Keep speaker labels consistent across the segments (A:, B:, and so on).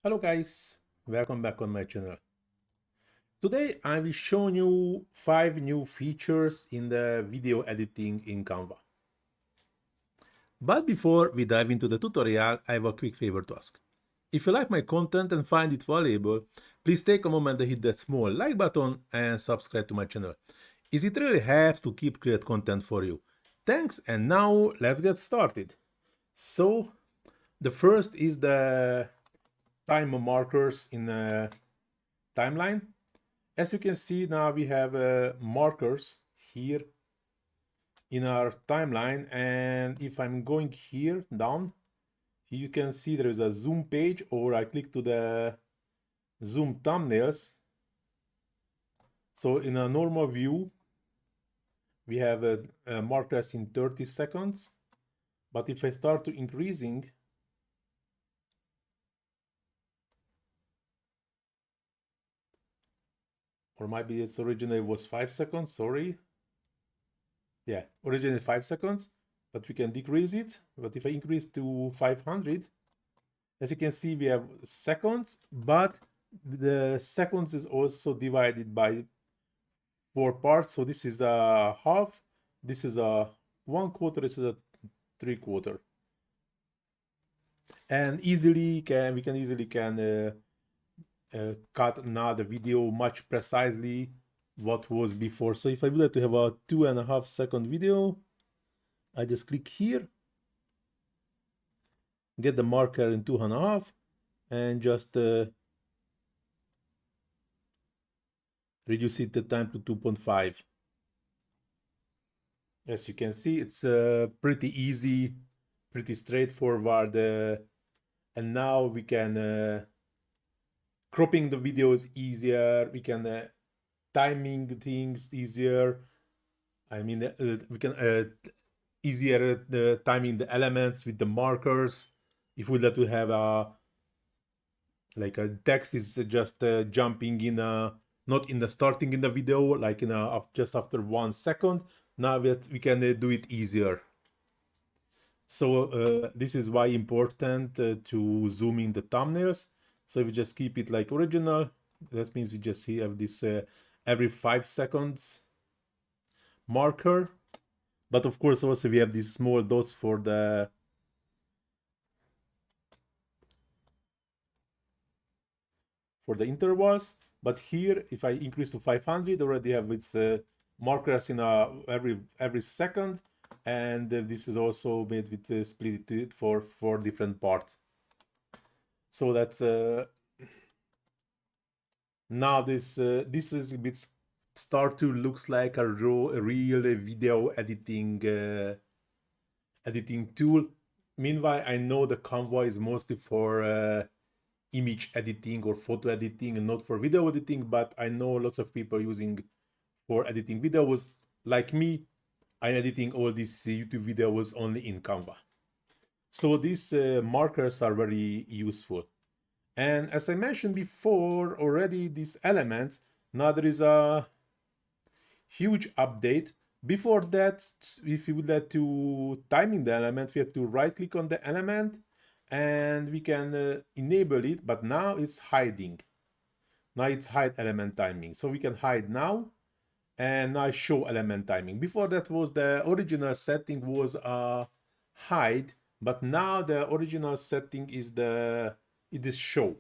A: Hello guys, welcome back on my channel. Today I will show you 5 new features in the video editing in Canva. But before we dive into the tutorial, I have a quick favor to ask. If you like my content and find it valuable, please take a moment to hit that small like button and subscribe to my channel, as it really helps to keep create content for you. Thanks, and now let's get started. So the first is the time markers in a timeline. As you can see, now we have markers here in our timeline, and if I'm going here down, you can see there is a zoom page, or I click to the zoom thumbnails. So in a normal view, we have markers in 30 seconds, but if I start to increasing, or maybe it's originally was 5 seconds, sorry. Yeah, originally 5 seconds, but we can decrease it. But if I increase to 500, as you can see, we have seconds, but the seconds is also divided by 4 parts. So this is a half, this is a 1/4, this is a 3/4, and we can easily cut now the video much precisely what was before. So if I would like to have a 2.5 second video, I just click here, get the marker in 2.5, and just reduce it the time to 2.5. As you can see, it's pretty easy, pretty straightforward, and now we can cropping the videos easier, we can timing things easier. I mean, we can easier timing the elements with the markers. If we let to have a like a text is just jumping in a not in the starting in the video, like in a just after 1 second. Now that we can do it easier. So this is why important to zoom in the thumbnails. So if we just keep it like original, that means we just have this every 5 seconds marker. But of course also we have these small dots for the intervals. But here, if I increase to 500, already have its markers in every second, and this is also made with split it for 4 different parts. So that's now this is a bit start to looks like a real video editing tool. Meanwhile, I know the Canva is mostly for image editing or photo editing and not for video editing, but I know lots of people using for editing videos. Like me, I'm editing all these YouTube videos only in Canva. So these markers are very useful. And as I mentioned before already, these elements, now there is a huge update. Before that, if you would like to timing the element, we have to right click on the element and we can enable it, but now it's hiding. Now it's hide element timing. So we can hide now, and now show element timing. Before that was the original setting was hide, but now the original setting is it is show.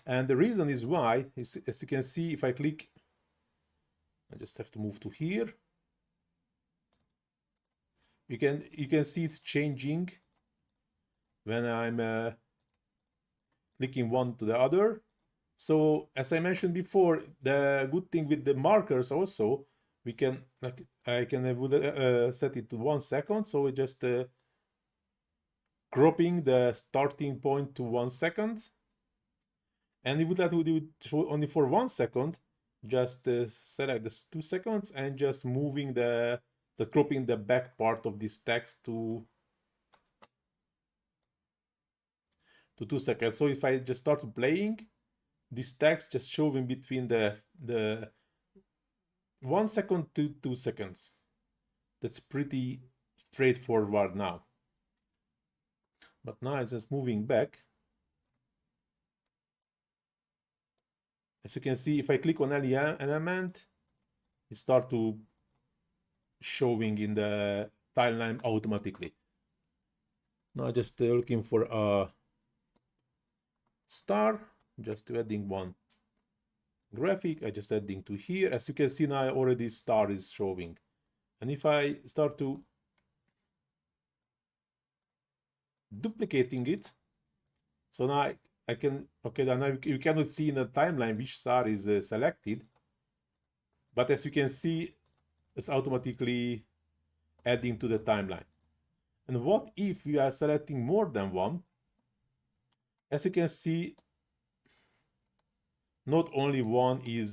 A: And the reason is why, as you can see, if I click, I just have to move to here. You can see it's changing when I'm clicking one to the other. So as I mentioned before, the good thing with the markers also, we can like I can set it to 1 second. So we just cropping the starting point to 1 second. And if we would like to do it only for 1 second, just select the 2 seconds and just moving the cropping the back part of this text to 2 seconds. So if I just start playing, this text just showing between the 1 second to 2 seconds. That's pretty straightforward now. But now it's just moving back. As you can see, if I click on any element, it starts to showing in the timeline automatically. Now just looking for a star, just adding one graphic. I just adding to here. As you can see now, already star is showing. And if I start to duplicating it, so now I can, okay, now you cannot see in the timeline which star is selected, but as you can see, it's automatically adding to the timeline. And what if we are selecting more than one? As you can see, not only one is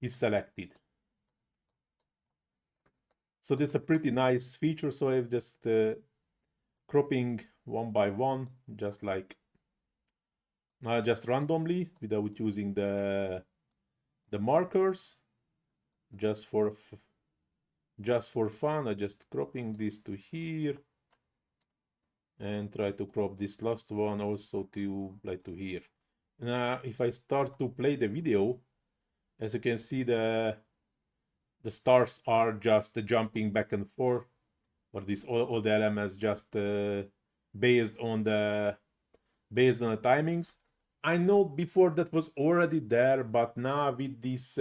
A: selected. So that's a pretty nice feature. So I'm just cropping one by one, just like just randomly without using the markers, just for fun. I just cropping this to here and try to crop this last one also to like to here. Now if I start to play the video, as you can see, the stars are just jumping back and forth, or this all the elements just based on the timings. I know before that was already there, but now with this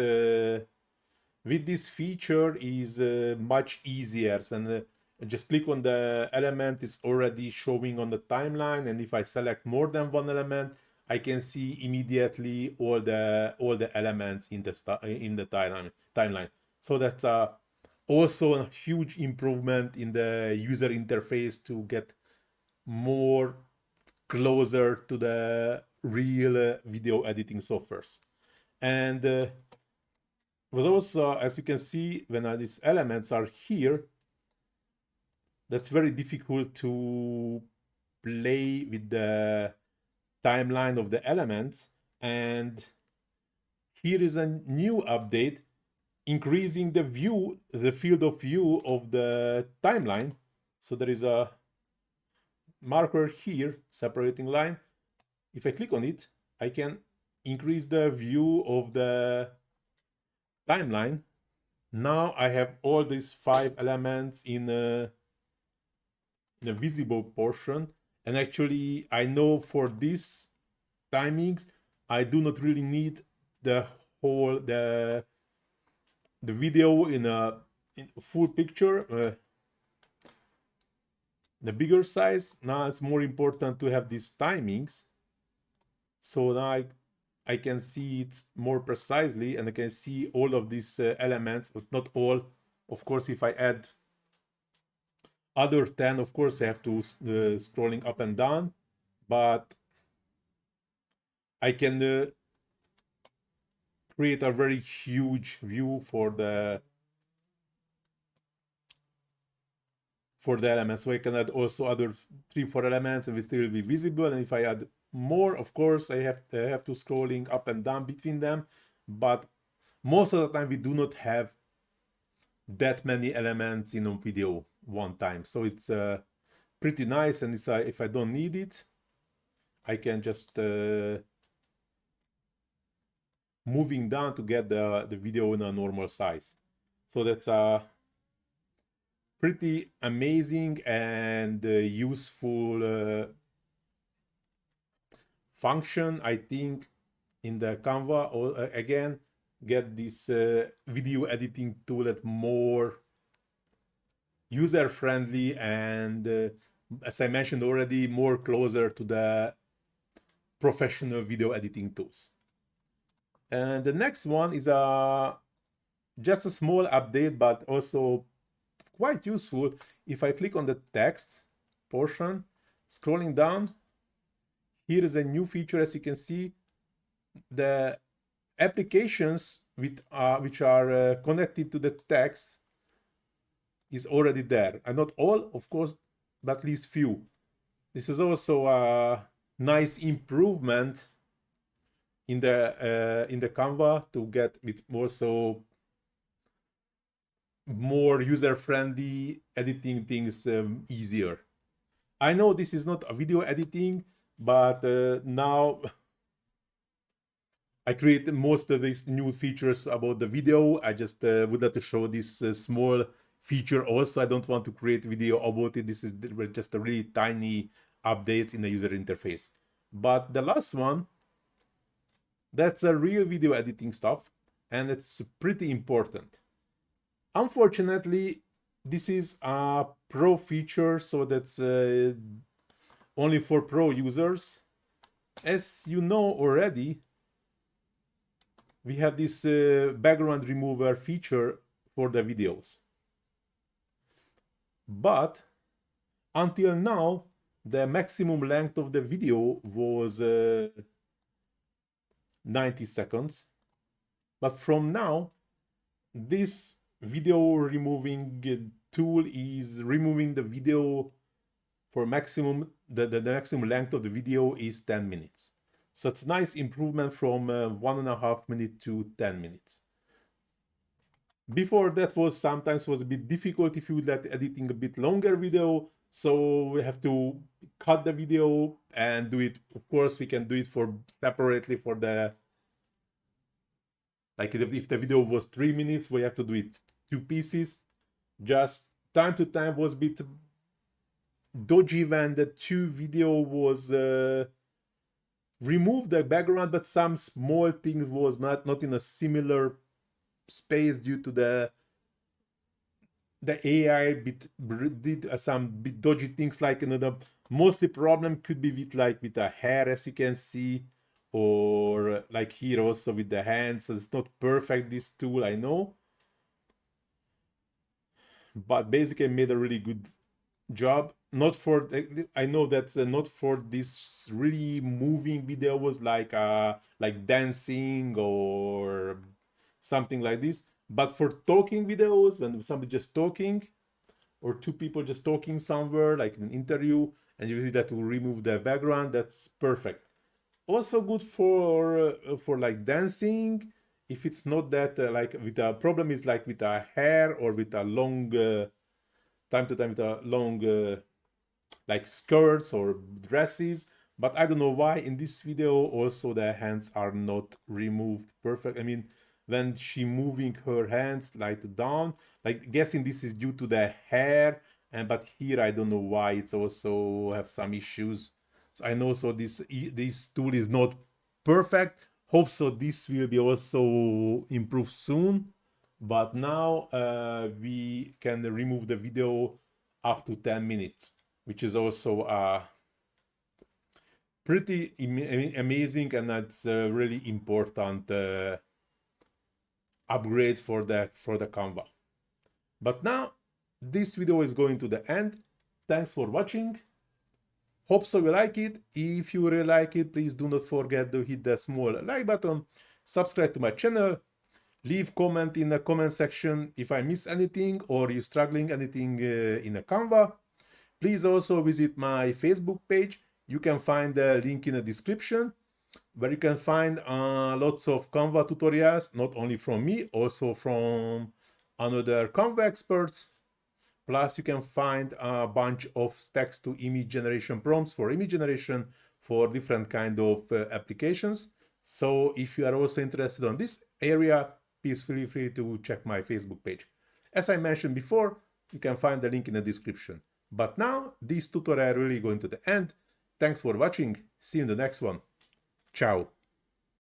A: feature is much easier. When just click on the element, it's already showing on the timeline, and if I select more than one element, I can see immediately all the elements in the timeline. So that's also a huge improvement in the user interface to get more closer to the real video editing softwares. And was also, as you can see, when these elements are here, that's very difficult to play with the timeline of the elements. And here is a new update increasing the field of view of the timeline. So there is a marker here, separating line. If I click on it, I can increase the view of the timeline. Now I have all these 5 elements in a visible portion, and actually I know for these timings I do not really need the whole the video in full picture, the bigger size. Now it's more important to have these timings, so now I can see it more precisely, and I can see all of these elements, but not all. Of course, if I add other 10, of course I have to scrolling up and down, but I can create a very huge view for the elements. So I can add also other 3-4 elements and it still will be visible. And if I add more, of course I have to scrolling up and down between them, but most of the time we do not have that many elements in a video one time. So it's pretty nice, and if I don't need it, I can just moving down to get the video in a normal size. So that's a pretty amazing and useful function, I think, in the Canva. Or again, get this video editing tool that more user-friendly and as I mentioned already, more closer to the professional video editing tools. And the next one is just a small update, but also quite useful. If I click on the text portion, scrolling down, here is a new feature. As you can see, the applications which are connected to the text is already there, and not all, of course, but at least few. This is also a nice improvement in the Canva to get with more user-friendly editing things easier. I know this is not a video editing, but now I created most of these new features about the video. I just would like to show this small feature also. I don't want to create video about it. This is just a really tiny updates in the user interface. But the last one, that's a real video editing stuff, and it's pretty important. Unfortunately, this is a pro feature, so that's only for pro users. As you know already, we have this background remover feature for the videos. But until now, the maximum length of the video was 90 seconds. But from now, this video removing tool is removing the video for maximum, the maximum length of the video is 10 minutes. So it's a nice improvement from 1.5 minutes to 10 minutes. Before that was sometimes was a bit difficult if you would like editing a bit longer video. So we have to cut the video and do it. Of course, we can do it for separately for the, like if the video was 3 minutes, we have to do it 2 pieces. Just time to time was a bit dodgy when the 2 video was removed the background, but some small things was not in a similar space due to the AI did some bit dodgy things, like, you know, the mostly problem could be with the hair, as you can see, or like here also with the hands. So it's not perfect, this tool, I know, but basically made a really good job. Not for, I know that's not for this really moving video was like dancing or something like this, but for talking videos, when somebody just talking or 2 people just talking somewhere, like an interview, and you see that will remove the background, that's perfect. Also good for like dancing, if it's not that like with a problem is like with a hair or with a long time to time with a long like skirts or dresses. But I don't know why in this video also the hands are not removed perfect. I mean, when she moving her hands like down, like guessing this is due to the hair, and but here I don't know why it's also have some issues. So I know, so this tool is not perfect. Hope so this will be also improved soon. But now we can remove the video up to 10 minutes, which is also pretty amazing, and that's a really important upgrade for the Canva. But now this video is going to the end. Thanks for watching. Hope so you like it. If you really like it, please do not forget to hit the small like button, subscribe to my channel, leave comment in the comment section if I miss anything or you struggling anything in a Canva. Please also visit my Facebook page. You can find the link in the description, where you can find lots of Canva tutorials, not only from me, also from another Canva experts. Plus, you can find a bunch of text to image generation prompts for image generation for different kind of applications. So if you are also interested on this area, please feel free to check my Facebook page. As I mentioned before, you can find the link in the description. But now, this tutorial really going to the end. Thanks for watching. See you in the next one. Ciao.